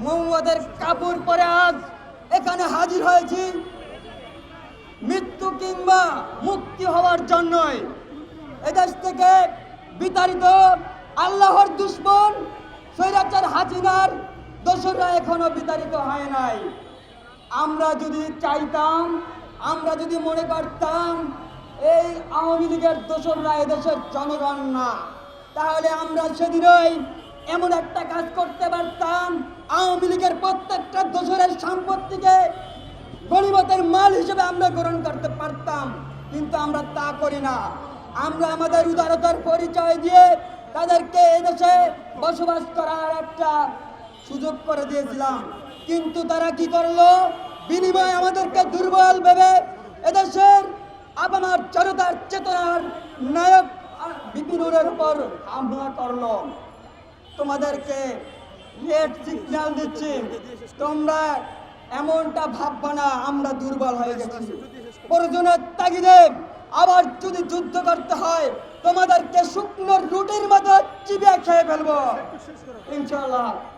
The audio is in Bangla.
মোহাম্মদের কাপড় পরে আজ এখানে হাজির হয়েছি মৃত্যু কিংবা মুক্তি হওয়ার জন্যই। এদেশ থেকে বিতাড়িত আল্লাহর দুশমন স্বৈরাচার হাসিনার দোসররা এখনো বিতাড়িত হয় নাই। আমরা যদি চাইতাম, আমরা যদি মনে করতাম এই আওয়ামী লীগের দোসররা এদেশের জনগণ না, তাহলে আমরা সেদিনই এমন একটা কাজ করতে পারতাম, আওয়ামী লীগের প্রত্যেকটা দোসরের সম্পত্তিকে গণিমতের মাল হিসেবে আমরা গ্রহণ করতে পারতাম। কিন্তু আমরা তা করি না। আমরা আমাদের উদারতার পরিচয় দিয়ে তাদেরকে এদেশে বসবাস করার একটা সুযোগ করে দিয়েছিলাম। কিন্তু তারা কি করলো? বিনিময়ে আমাদেরকে দুর্বল ভেবে এদেশের আপামার জনতার চেতনার নায়ক বিপিনুরের উপর হামলা করলো। তোমাদেরকে রেড সিগন্যাল দিচ্ছি, তোমরা এমনটা ভাববা না আমরা দুর্বল হয়ে গেছি। প্রয়োজনের তাগিদে আবার যদি যুদ্ধ করতে হয়, তোমাদেরকে শুকনো রুটির মতো চিবিয়ে খেয়ে ফেলবো ইনশাআল্লাহ।